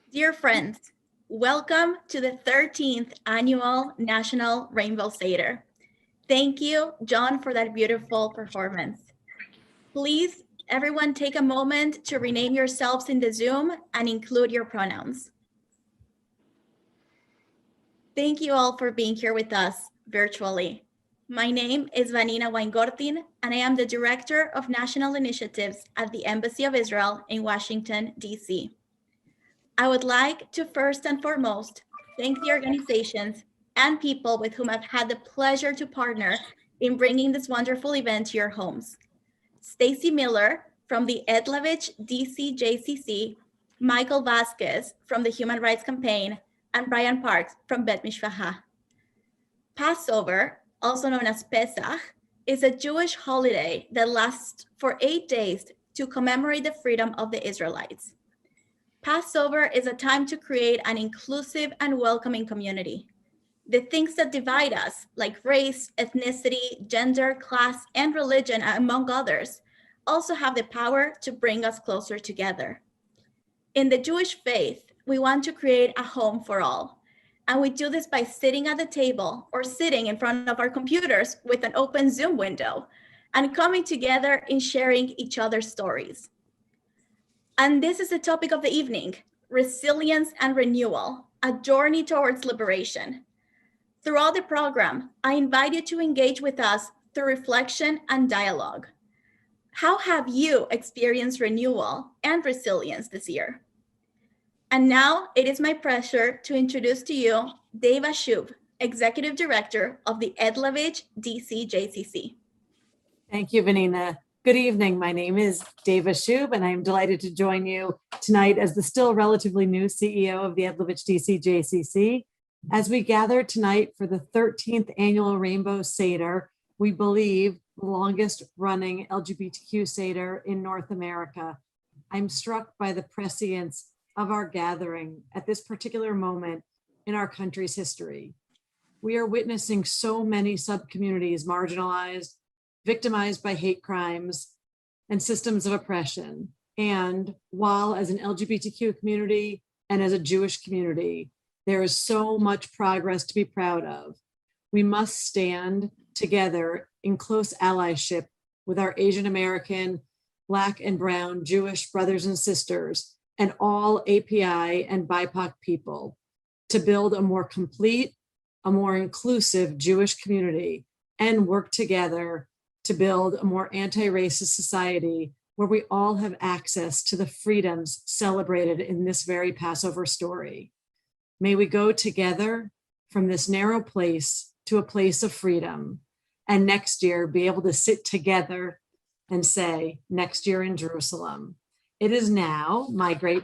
Dear friends, welcome to the 13th annual National Rainbow Seder. Thank you, John, for that beautiful performance. Please, everyone, take a moment to rename yourselves in the Zoom and include your pronouns. Thank you all for being here with us virtually. My name is Vanina Weingarten, and I am the Director of National Initiatives at the Embassy of Israel in Washington, D.C. I would like to first and foremost thank the organizations and people with whom I've had the pleasure to partner in bringing this wonderful event to your homes. Stacy Miller from the Edlavitch DCJCC, Michael Vazquez from the Human Rights Campaign, and Brian Parks from Bet Mishpachah. Passover, also known as Pesach, is a Jewish holiday that lasts for 8 days to commemorate the freedom of the Israelites. Passover is a time to create an inclusive and welcoming community. The things that divide us, like race, ethnicity, gender, class, and religion, among others, also have the power to bring us closer together. In the Jewish faith, we want to create a home for all. And we do this by sitting at the table or sitting in front of our computers with an open Zoom window and coming together in sharing each other's stories. And this is the topic of the evening, resilience and renewal, a journey towards liberation. Throughout the program, I invite you to engage with us through reflection and dialogue. How have you experienced renewal and resilience this year? And now it is my pleasure to introduce to you Deva Shub, Executive Director of the Edlavitch DCJCC. Thank you, Vanina. Good evening. My name is Deva Shub, and I'm delighted to join you tonight as the still relatively new CEO of the Edlavitch DCJCC. As we gather tonight for the 13th annual Rainbow Seder, we believe the longest running LGBTQ Seder in North America. I'm struck by the prescience of our gathering at this particular moment in our country's history. We are witnessing so many subcommunities marginalized, victimized by hate crimes and systems of oppression. And while as an LGBTQ community and as a Jewish community, there is so much progress to be proud of, we must stand together in close allyship with our Asian American, Black and Brown Jewish brothers and sisters, and all API and BIPOC people to build a more complete, a more inclusive Jewish community and work together to build a more anti-racist society where we all have access to the freedoms celebrated in this very Passover story. May we go together from this narrow place to a place of freedom, and next year be able to sit together and say, next year in Jerusalem. It is now my great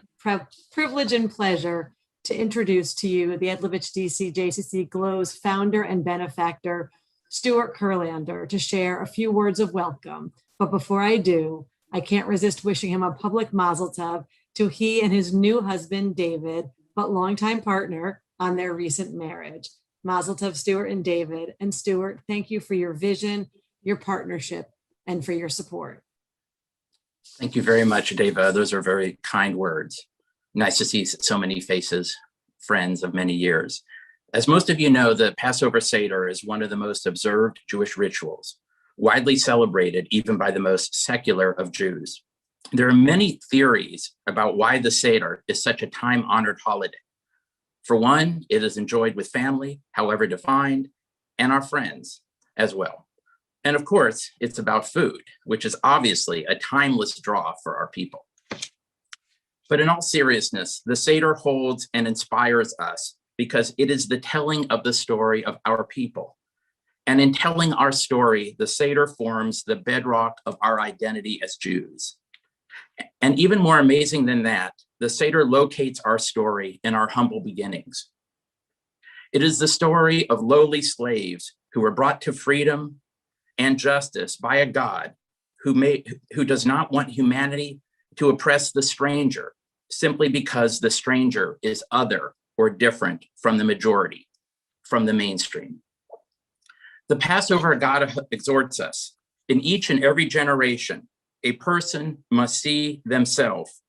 privilege and pleasure to introduce to you the Edlavitch DCJCC GLOW's founder and benefactor, Stuart Kurlander, to share a few words of welcome. But before I do, I can't resist wishing him a public mazel tov to he and his new husband, David, but longtime partner on their recent marriage. Mazel tov, Stuart and David. And Stuart, thank you for your vision, your partnership, and for your support. Thank you very much, Deva. Those are very kind words. Nice to see so many faces, friends of many years. As most of you know, the Passover Seder is one of the most observed Jewish rituals, widely celebrated even by the most secular of Jews. There are many theories about why the Seder is such a time-honored holiday. For one, it is enjoyed with family, however defined, and our friends as well. And of course, it's about food, which is obviously a timeless draw for our people. But in all seriousness, the Seder holds and inspires us because it is the telling of the story of our people. And in telling our story, the Seder forms the bedrock of our identity as Jews. And even more amazing than that, the Seder locates our story in our humble beginnings. It is the story of lowly slaves who were brought to freedom and justice by a God who does not want humanity to oppress the stranger simply because the stranger is other or different from the majority, from the mainstream. The Passover Haggadah exhorts us, in each and every generation, a person must see themselves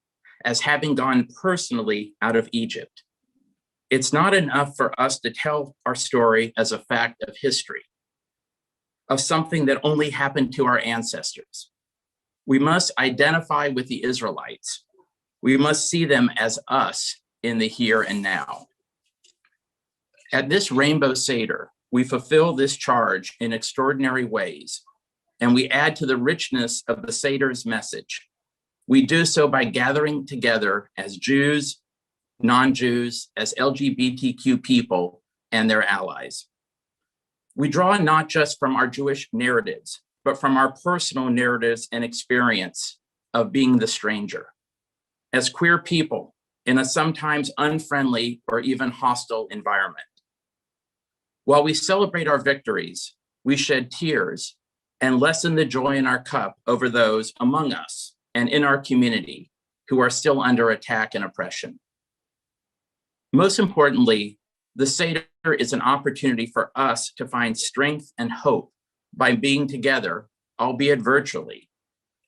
as having gone personally out of Egypt. It's not enough for us to tell our story as a fact of history, of something that only happened to our ancestors. We must identify with the Israelites. We must see them as us in the here and now. At this Rainbow Seder, we fulfill this charge in extraordinary ways, and we add to the richness of the Seder's message. We do so by gathering together as Jews, non-Jews, as LGBTQ people, and their allies. We draw not just from our Jewish narratives, but from our personal narratives and experience of being the stranger. As queer people in a sometimes unfriendly or even hostile environment. While we celebrate our victories, we shed tears and lessen the joy in our cup over those among us and in our community who are still under attack and oppression. Most importantly, the Seder is an opportunity for us to find strength and hope by being together, albeit virtually,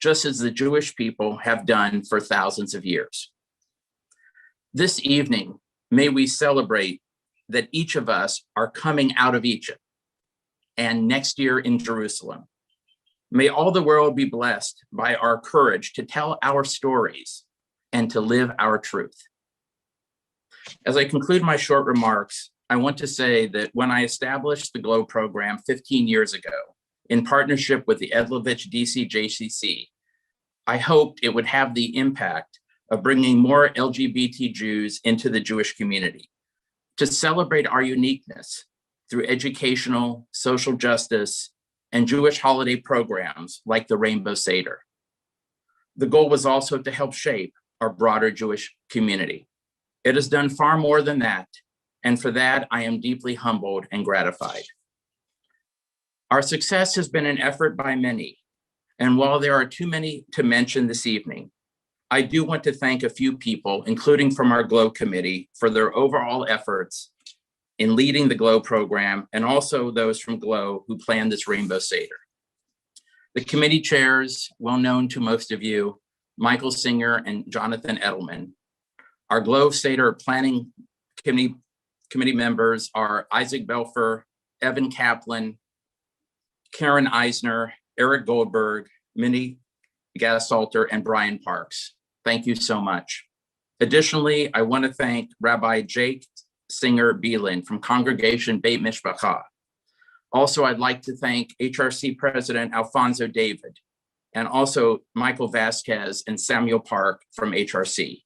just as the Jewish people have done for thousands of years. This evening, may we celebrate that each of us are coming out of Egypt and next year in Jerusalem. May all the world be blessed by our courage to tell our stories and to live our truth. As I conclude my short remarks, I want to say that when I established the GLOW program 15 years ago, in partnership with the Edlavitch DCJCC, I hoped it would have the impact of bringing more LGBT Jews into the Jewish community, to celebrate our uniqueness through educational, social justice, and Jewish holiday programs like the Rainbow Seder. The goal was also to help shape our broader Jewish community. It has done far more than that, and for that, I am deeply humbled and gratified. Our success has been an effort by many, and while there are too many to mention this evening, I do want to thank a few people, including from our GLOW committee, for their overall efforts in leading the GLOW program, and also those from GLOW who planned this Rainbow Seder. The committee chairs, well known to most of you, Michael Singer and Jonathan Edelman. Our GLOW Seder planning committee members are Isaac Belfer, Evan Kaplan, Karen Eisner, Eric Goldberg, Minnie Gassalter, and Brian Parks. Thank you so much. Additionally, I want to thank Rabbi Jake Singer Beelin from Congregation Beit Mishpachah. Also, I'd like to thank HRC President Alfonso David, and also Michael Vazquez and Samuel Park from HRC.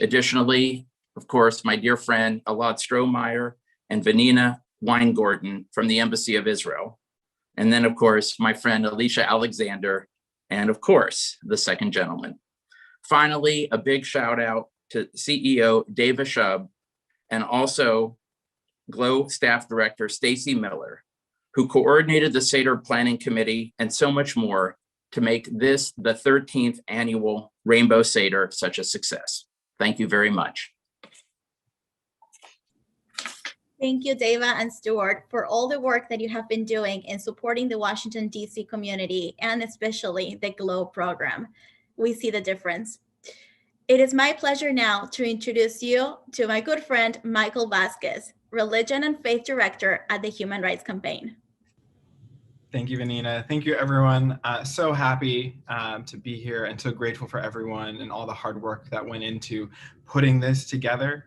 Additionally, of course, my dear friend Elad Strohmeyer and Vanina Weingorten from the Embassy of Israel. And then, of course, my friend Alicia Alexander, and of course, the second gentleman. Finally, a big shout out to CEO Deva Shub, and also GLOW Staff Director Stacy Miller, who coordinated the Seder Planning Committee and so much more to make this the 13th annual Rainbow Seder such a success. Thank you very much. Thank you, Deva and Stuart, for all the work that you have been doing in supporting the Washington, D.C. community, and especially the GLOW program. We see the difference. It is my pleasure now to introduce you to my good friend, Michael Vazquez, Religion and Faith Director at the Human Rights Campaign. Thank you, Vanina. Thank you, everyone. So happy to be here and so grateful for everyone and all the hard work that went into putting this together.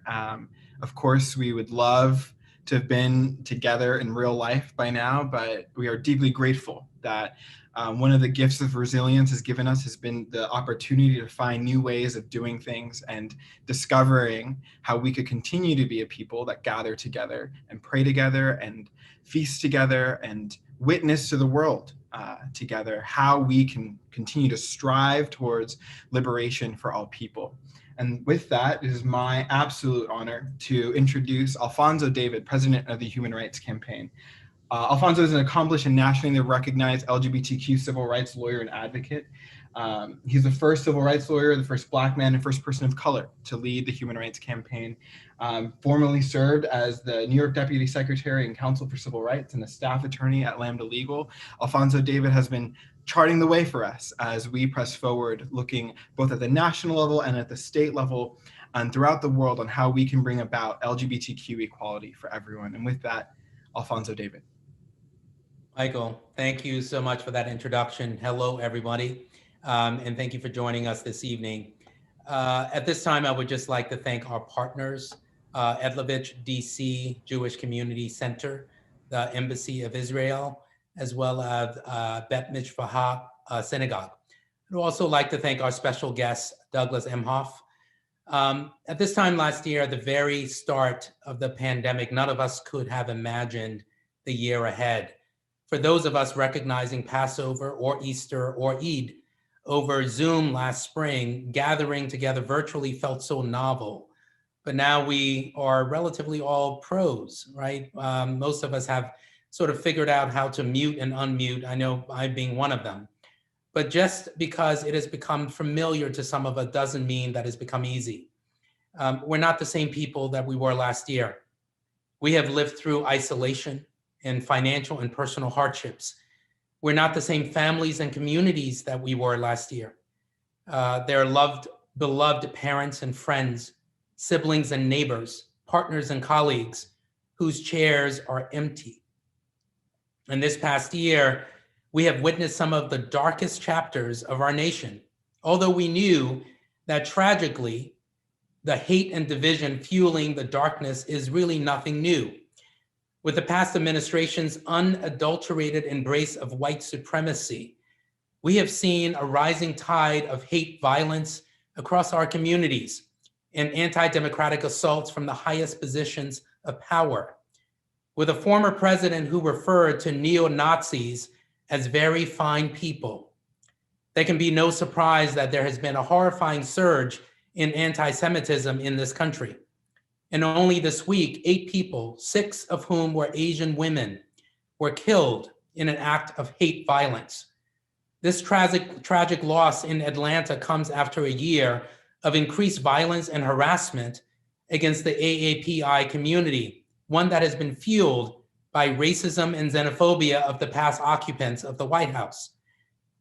Of course, we would love to have been together in real life by now, but we are deeply grateful that one of the gifts of resilience has given us has been the opportunity to find new ways of doing things and discovering how we could continue to be a people that gather together and pray together and feast together and witness to the world together how we can continue to strive towards liberation for all people. And with that, it is my absolute honor to introduce Alfonso David, president of the Human Rights Campaign. Alfonso is an accomplished and nationally recognized LGBTQ civil rights lawyer and advocate. He's the first civil rights lawyer, the first Black man, and first person of color to lead the Human Rights Campaign. Formerly served as the New York Deputy Secretary and Counsel for Civil Rights and a staff attorney at Lambda Legal. Alfonso David has been charting the way for us as we press forward, looking both at the national level and at the state level and throughout the world on how we can bring about LGBTQ equality for everyone. And with that, Alfonso David. Michael, thank you so much for that introduction. Hello, everybody, and thank you for joining us this evening. At this time, I would just like to thank our partners, Edlavitch DC Jewish Community Center, the Embassy of Israel, as well as Bet Mishpachah Synagogue. I'd also like to thank our special guest, Douglas Imhof. At this time last year, at the very start of the pandemic, none of us could have imagined the year ahead. For those of us recognizing Passover or Easter or Eid over Zoom last spring, gathering together virtually felt so novel. But now we are relatively all pros, right? Most of us have sort of figured out how to mute and unmute. I know I being one of them. But just because it has become familiar to some of us doesn't mean that it's become easy. We're not the same people that we were last year. We have lived through isolation and financial and personal hardships. We're not the same families and communities that we were last year. They're beloved parents and friends, siblings and neighbors, partners and colleagues whose chairs are empty. And this past year, we have witnessed some of the darkest chapters of our nation, although we knew that tragically, the hate and division fueling the darkness is really nothing new. With the past administration's unadulterated embrace of white supremacy, we have seen a rising tide of hate violence across our communities and anti-democratic assaults from the highest positions of power. With a former president who referred to neo-Nazis as very fine people, there can be no surprise that there has been a horrifying surge in anti-Semitism in this country. And only this week, 8 people, 6 of whom were Asian women, were killed in an act of hate violence. This tragic loss in Atlanta comes after a year of increased violence and harassment against the AAPI community, one that has been fueled by racism and xenophobia of the past occupants of the White House.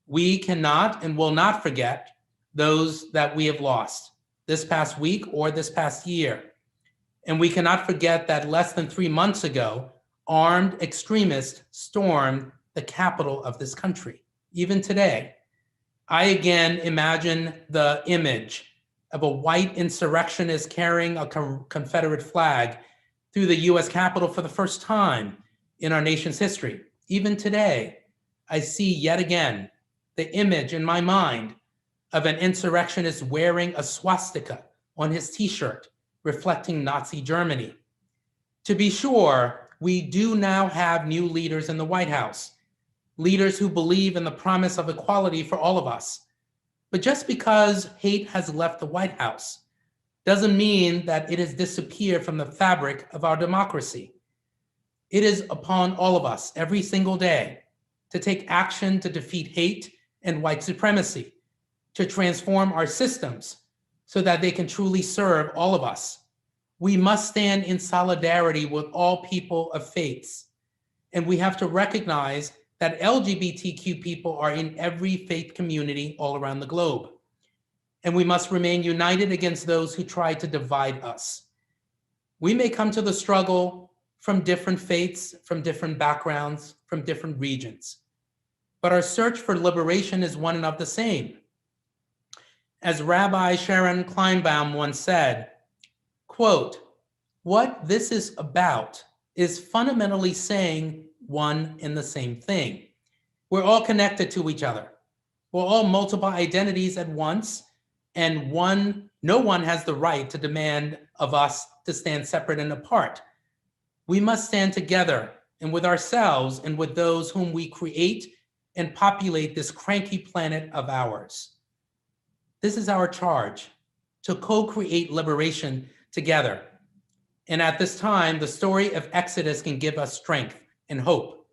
We cannot and will not forget those that we have lost this past week or this past year. And we cannot forget that less than 3 months ago, armed extremists stormed the capital of this country. Even today, I again imagine the image of a white insurrectionist carrying a Confederate flag through the US Capitol for the first time in our nation's history. Even today, I see yet again the image in my mind of an insurrectionist wearing a swastika on his t-shirt, reflecting Nazi Germany. To be sure, we do now have new leaders in the White House, leaders who believe in the promise of equality for all of us. But just because hate has left the White House doesn't mean that it has disappeared from the fabric of our democracy. It is upon all of us every single day to take action to defeat hate and white supremacy, to transform our systems so that they can truly serve all of us. We must stand in solidarity with all people of faiths. And we have to recognize that LGBTQ people are in every faith community all around the globe. And we must remain united against those who try to divide us. We may come to the struggle from different faiths, from different backgrounds, from different regions. But our search for liberation is one and of the same. As Rabbi Sharon Kleinbaum once said, quote, "What this is about is fundamentally saying one and the same thing. We're all connected to each other. We're all multiple identities at once, and no one has the right to demand of us to stand separate and apart. We must stand together and with ourselves and with those whom we create and populate this cranky planet of ours. This is our charge, to co-create liberation together. And at this time, the story of Exodus can give us strength and hope.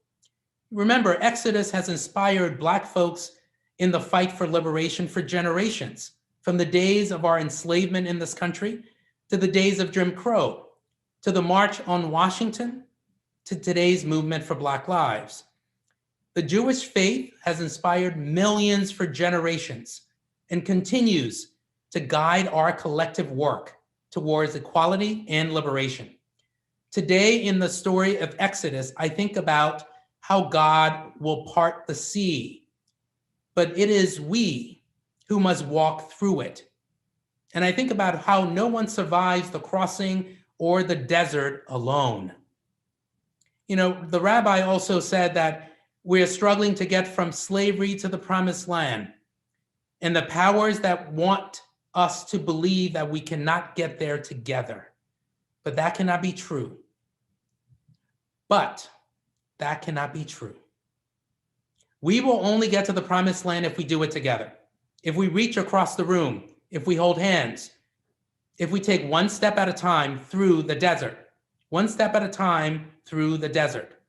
Remember, Exodus has inspired Black folks in the fight for liberation for generations, from the days of our enslavement in this country, to the days of Jim Crow, to the March on Washington, to today's movement for Black lives. The Jewish faith has inspired millions for generations and continues to guide our collective work towards equality and liberation. Today, in the story of Exodus, I think about how God will part the sea, but it is we who must walk through it. And I think about how no one survives the crossing or the desert alone. You know, the rabbi also said that we're struggling to get from slavery to the promised land, and the powers that want us to believe that we cannot get there together. But that cannot be true. But that cannot be true. We will only get to the promised land if we do it together. If we reach across the room, if we hold hands, if we take one step at a time through the desert, one step at a time through the desert.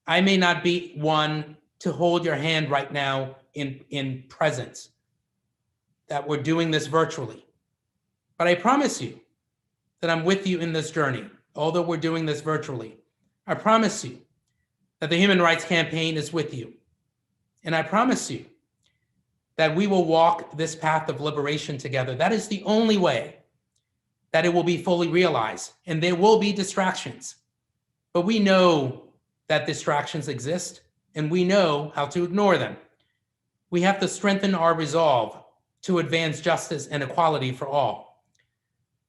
I may not be one to hold your hand right now in presence, that we're doing this virtually. But I promise you that I'm with you in this journey, although we're doing this virtually. I promise you that the Human Rights Campaign is with you. And I promise you that we will walk this path of liberation together. That is the only way that it will be fully realized. And there will be distractions. But we know that distractions exist, and we know how to ignore them. We have to strengthen our resolve to advance justice and equality for all.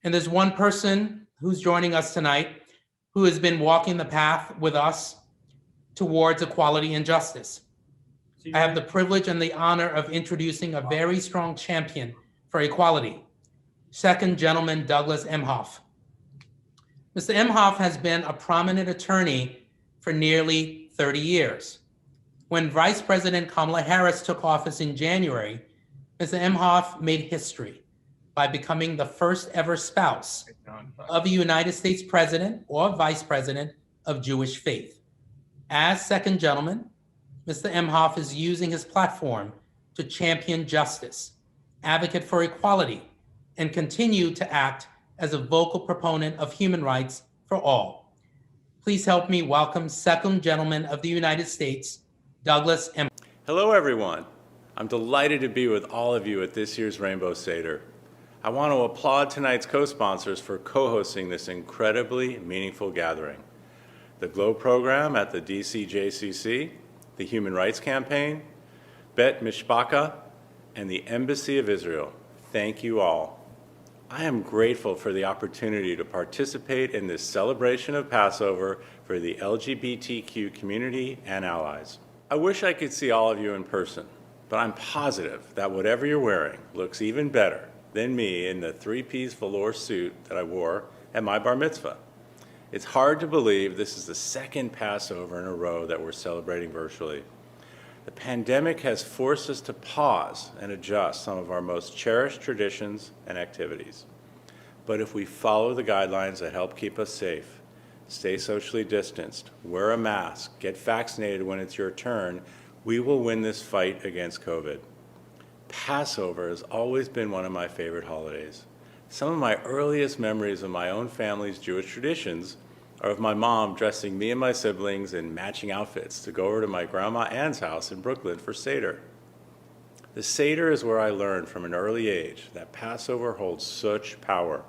And there's one person who's joining us tonight who has been walking the path with us towards equality and justice. I have the privilege and the honor of introducing a very strong champion for equality, Second Gentleman Douglas Imhof. Mr. Imhof has been a prominent attorney for nearly 30 years. When Vice President Kamala Harris took office in January, Mr. Imhof made history by becoming the first ever spouse of a United States president or vice president of Jewish faith. As second gentleman, Mr. Imhof is using his platform to champion justice, advocate for equality, and continue to act as a vocal proponent of human rights for all. Please help me welcome Second Gentleman of the United States, Douglas Imhof. Hello, everyone. I'm delighted to be with all of you at this year's Rainbow Seder. I want to applaud tonight's co-sponsors for co-hosting this incredibly meaningful gathering. The GLOW program at the Dcjcc, the Human Rights Campaign, Bet Mishpachah, and the Embassy of Israel. Thank you all. I am grateful for the opportunity to participate in this celebration of Passover for the LGBTQ community and allies. I wish I could see all of you in person, but I'm positive that whatever you're wearing looks even better than me in the three-piece velour suit that I wore at my bar mitzvah. It's hard to believe this is the second Passover in a row that we're celebrating virtually. The pandemic has forced us to pause and adjust some of our most cherished traditions and activities. But if we follow the guidelines that help keep us safe, stay socially distanced, wear a mask, get vaccinated when it's your turn, we will win this fight against COVID. Passover has always been one of my favorite holidays. Some of my earliest memories of my own family's Jewish traditions are of my mom dressing me and my siblings in matching outfits to go over to my grandma Ann's house in Brooklyn for Seder. The Seder is where I learned from an early age that Passover holds such power.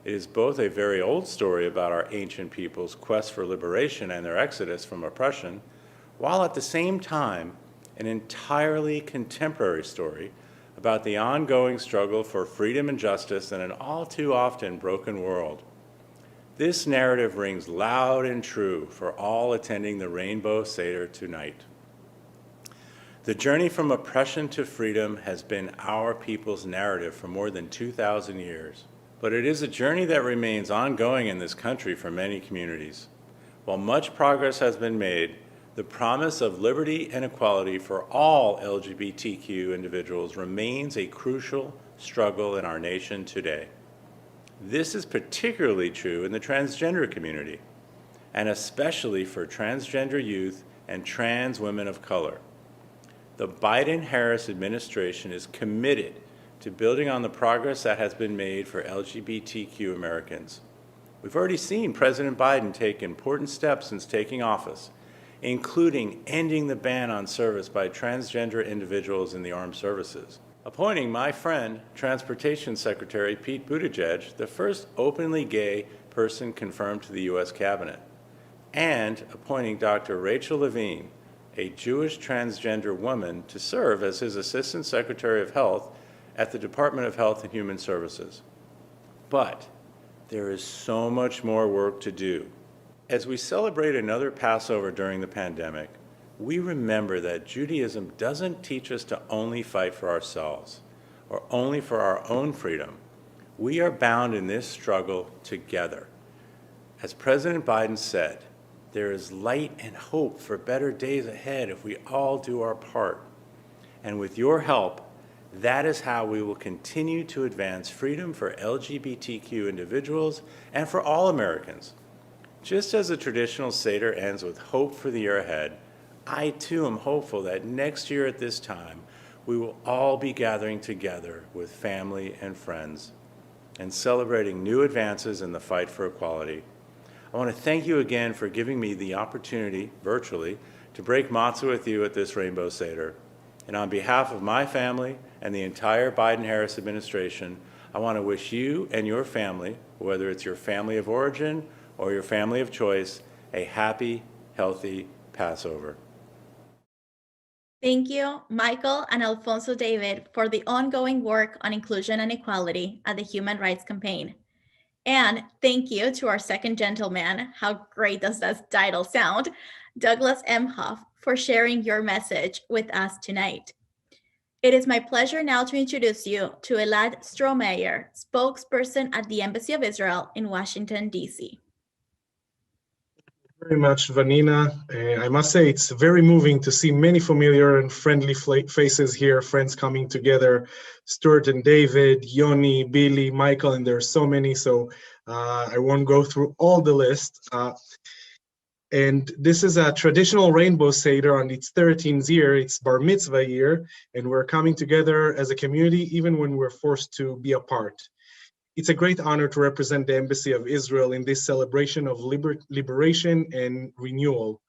It is both a very old story about our ancient people's quest for liberation and their exodus from oppression, while at the same time an entirely contemporary story about the ongoing struggle for freedom and justice in an all too often broken world. This narrative rings loud and true for all attending the Rainbow Seder tonight. The journey from oppression to freedom has been our people's narrative for more than 2,000 years, but it is a journey that remains ongoing in this country for many communities. While much progress has been made, the promise of liberty and equality for all LGBTQ individuals remains a crucial struggle in our nation today. This is particularly true in the transgender community, and especially for transgender youth and trans women of color. The Biden-Harris administration is committed to building on the progress that has been made for LGBTQ Americans. We've already seen President Biden take important steps since taking office, including ending the ban on service by transgender individuals in the armed services, appointing my friend, Transportation Secretary Pete Buttigieg, the first openly gay person confirmed to the U.S. Cabinet, and appointing Dr. Rachel Levine, a Jewish transgender woman, to serve as his Assistant Secretary of Health at the Department of Health and Human Services. But there is so much more work to do. As we celebrate another Passover during the pandemic, we remember that Judaism doesn't teach us to only fight for ourselves or only for our own freedom. We are bound in this struggle together. As President Biden said, there is light and hope for better days ahead if we all do our part. And with your help, that is how we will continue to advance freedom for LGBTQ individuals and for all Americans. Just as the traditional Seder ends with hope for the year ahead, I too am hopeful that next year at this time, we will all be gathering together with family and friends and celebrating new advances in the fight for equality. I want to thank you again for giving me the opportunity, virtually, to break matzah with you at this Rainbow Seder. And on behalf of my family and the entire Biden-Harris administration, I want to wish you and your family, whether it's your family of origin or your family of choice, a happy, healthy Passover. Thank you, Michael and Alfonso David, for the ongoing work on inclusion and equality at the Human Rights Campaign. And thank you to our second gentleman, how great does that title sound, Douglas Imhof, for sharing your message with us tonight. It is my pleasure now to introduce you to Elad Strohmeyer, spokesperson at the Embassy of Israel in Washington, D.C. Very much, Vanina. I must say it's very moving to see many familiar and friendly faces here, friends coming together, Stuart and David, Yoni, Billy, Michael, and there are so many, so I won't go through all the list. And this is a traditional Rainbow Seder on its 13th year, it's Bar Mitzvah year, and we're coming together as a community even when we're forced to be apart. It's a great honor to represent the Embassy of Israel in this celebration of liberation and renewal.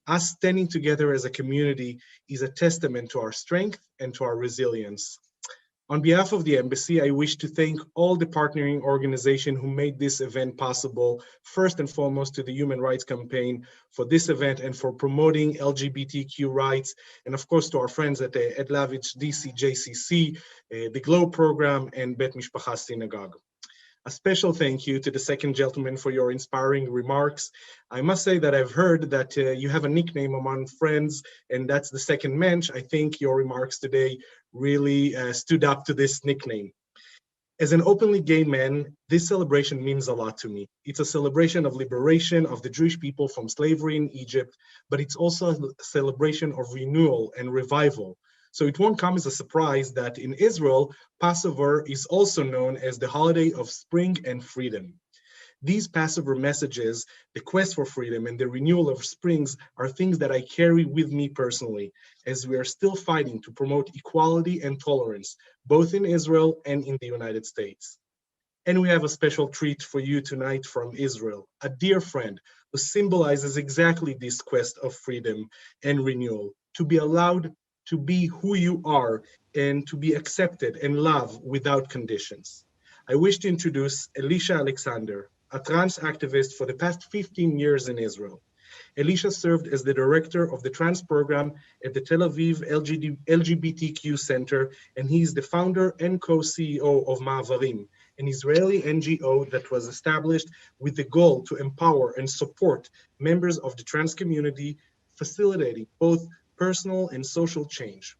Us standing together as a community is a testament to our strength and to our resilience. On behalf of the Embassy, I wish to thank all the partnering organizations who made this event possible, first and foremost to the Human Rights Campaign for this event and for promoting LGBTQ rights, and of course to our friends at the Edlavitch DCJCC, the GLOBE program, and Bet Mishpachah Synagogue. A special thank you to the second gentleman for your inspiring remarks. I must say that I've heard that you have a nickname among friends, and that's the second mensch. I think your remarks today really stood up to this nickname. As an openly gay man, this celebration means a lot to me. It's a celebration of liberation of the Jewish people from slavery in Egypt, but it's also a celebration of renewal and revival. So it won't come as a surprise that in Israel, Passover is also known as the holiday of spring and freedom. These Passover messages, the quest for freedom and the renewal of springs, are things that I carry with me personally, as we are still fighting to promote equality and tolerance, both in Israel and in the United States. And we have a special treat for you tonight from Israel, a dear friend who symbolizes exactly this quest of freedom and renewal, to be allowed to be who you are and to be accepted and loved without conditions. I wish to introduce Alicia Alexander, a trans activist for the past 15 years in Israel. Alicia served as the director of the trans program at the Tel Aviv LGBTQ Center, and he is the founder and co-CEO of Ma'avarim, an Israeli NGO that was established with the goal to empower and support members of the trans community, facilitating both personal and social change.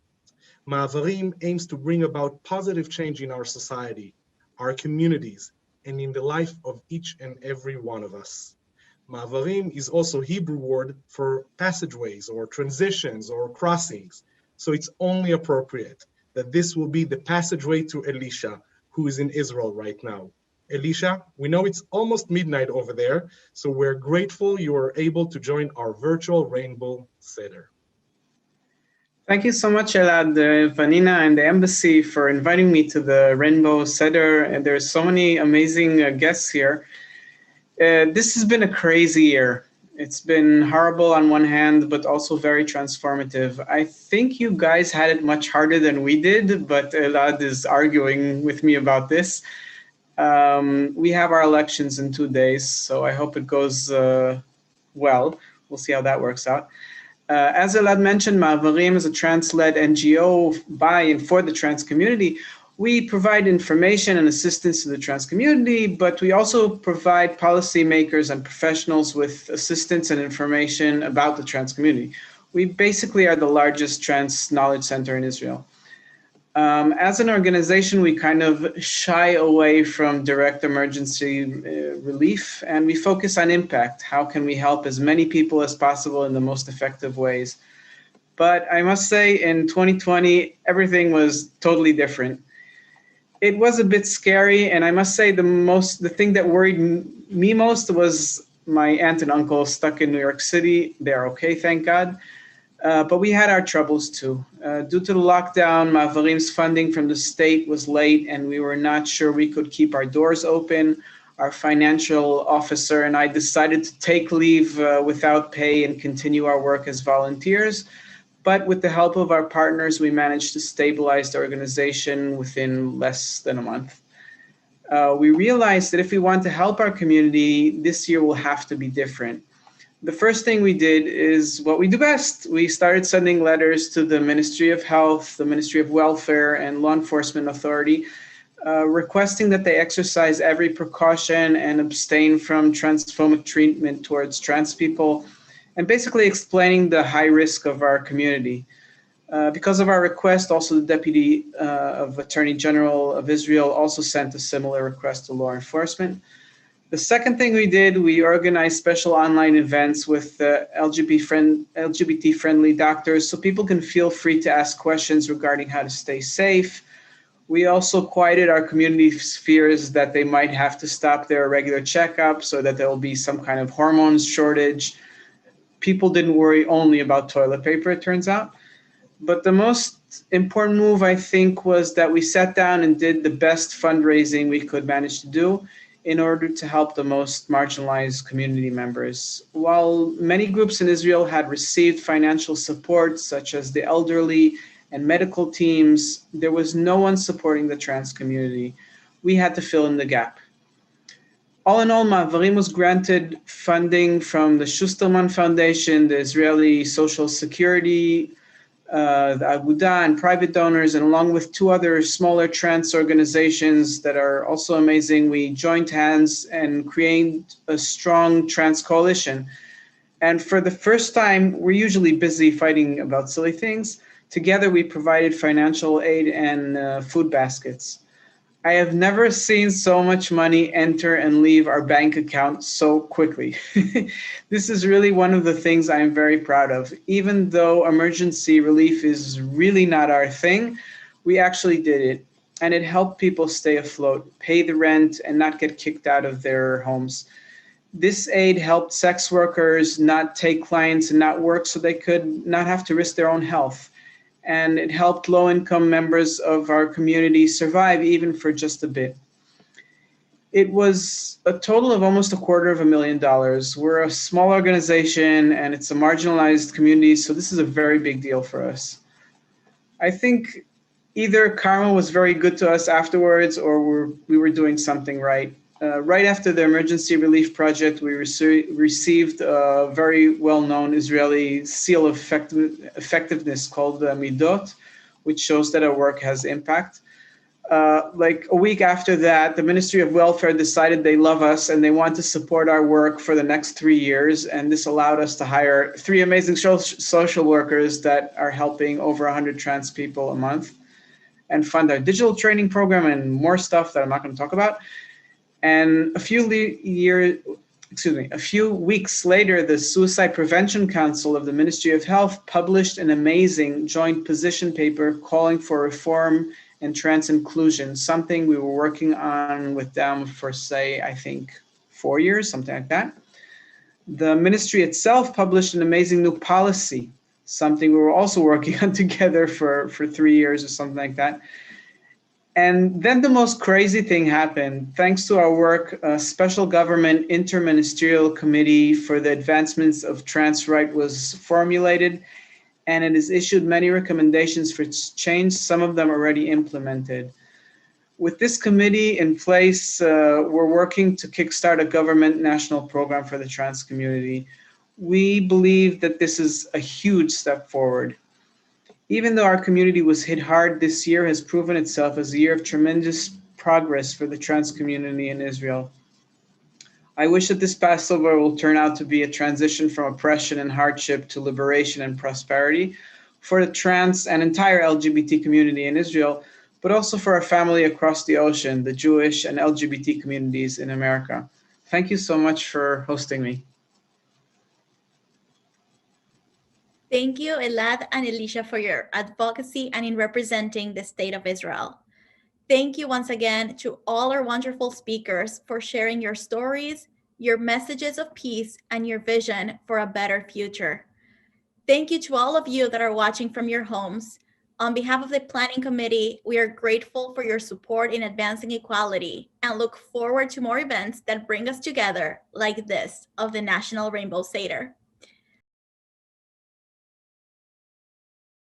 Ma'avarim aims to bring about positive change in our society, our communities, and in the life of each and every one of us. Ma'avarim is also Hebrew word for passageways or transitions or crossings. So it's only appropriate that this will be the passageway to Alicia, who is in Israel right now. Alicia, we know it's almost midnight over there, so we're grateful you are able to join our virtual Rainbow Seder. Thank you so much, Elad, Vanina, and the embassy for inviting me to the Rainbow Seder. And there's so many amazing guests here. This has been a crazy year. It's been horrible on one hand, but also very transformative. I think you guys had it much harder than we did, but Elad is arguing with me about this. We have our elections in 2 days, so I hope it goes well. We'll see how that works out. As Elad mentioned, Ma'avarim is a trans-led NGO by and for the trans community. We provide information and assistance to the trans community, but we also provide policymakers and professionals with assistance and information about the trans community. We basically are the largest trans knowledge center in Israel. As an organization, we kind of shy away from direct emergency relief, and we focus on impact. How can we help as many people as possible in the most effective ways? But I must say, in 2020, everything was totally different. It was a bit scary, and I must say the thing that worried me most was my aunt and uncle stuck in New York City. They're okay, thank God. But we had our troubles too. Due to the lockdown, Ma'avarim's funding from the state was late, and we were not sure we could keep our doors open. Our financial officer and I decided to take leave without pay and continue our work as volunteers. But with the help of our partners, we managed to stabilize the organization within less than a month. We realized that if we want to help our community, this year will have to be different. The first thing we did is what we do best. We started sending letters to the Ministry of Health, the Ministry of Welfare, and Law Enforcement Authority, requesting that they exercise every precaution and abstain from transphobic treatment towards trans people, and basically explaining the high risk of our community. Because of our request, also the Deputy of Attorney General of Israel also sent a similar request to law enforcement. The second thing we did, we organized special online events with LGBT-friendly doctors so people can feel free to ask questions regarding how to stay safe. We also quieted our community's fears that they might have to stop their regular checkups or that there will be some kind of hormones shortage. People didn't worry only about toilet paper, it turns out. But the most important move, I think, was that we sat down and did the best fundraising we could manage to do in order to help the most marginalized community members. While many groups in Israel had received financial support, such as the elderly and medical teams, there was no one supporting the trans community. We had to fill in the gap. All in all, Ma'avarim was granted funding from the Schusterman Foundation, the Israeli Social Security, the Aguda, and private donors, and along with 2 other smaller trans organizations that are also amazing, we joined hands and created a strong trans coalition. And for the first time, we're usually busy fighting about silly things. Together, we provided financial aid and food baskets. I have never seen so much money enter and leave our bank account so quickly. This is really one of the things I'm very proud of. Even though emergency relief is really not our thing, we actually did it. And it helped people stay afloat, pay the rent, and not get kicked out of their homes. This aid helped sex workers not take clients and not work so they could not have to risk their own health. And it helped low-income members of our community survive even for just a bit. It was a total of almost $250,000. We're a small organization and it's a marginalized community, so this is a very big deal for us. I think either karma was very good to us afterwards or we were doing something right. Right after the emergency relief project, we received a very well-known Israeli seal of effectiveness called Midot, which shows that our work has impact. Like a week after that, the Ministry of Welfare decided they love us and they want to support our work for the next 3 years. And this allowed us to hire 3 amazing social workers that are helping over 100 trans people a month and fund our digital training program and more stuff that I'm not going to talk about. And a few A few weeks later, the Suicide Prevention Council of the Ministry of Health published an amazing joint position paper calling for reform and trans inclusion, something we were working on with them for, say, I think 4 years, something like that. The ministry itself published an amazing new policy, something we were also working on together for 3 years or something like that. And then the most crazy thing happened. Thanks to our work, a special government interministerial committee for the advancements of trans rights was formulated, and it has issued many recommendations for change, some of them already implemented. With this committee in place, we're working to kickstart a government national program for the trans community. We believe that this is a huge step forward. Even though our community was hit hard, this year has proven itself as a year of tremendous progress for the trans community in Israel. I wish that this Passover will turn out to be a transition from oppression and hardship to liberation and prosperity for the trans and entire LGBT community in Israel, but also for our family across the ocean, the Jewish and LGBT communities in America. Thank you so much for hosting me. Thank you, Elad and Alicia, for your advocacy and in representing the State of Israel. Thank you once again to all our wonderful speakers for sharing your stories, your messages of peace, and your vision for a better future. Thank you to all of you that are watching from your homes. On behalf of the Planning Committee, we are grateful for your support in advancing equality and look forward to more events that bring us together like this of the National Rainbow Seder.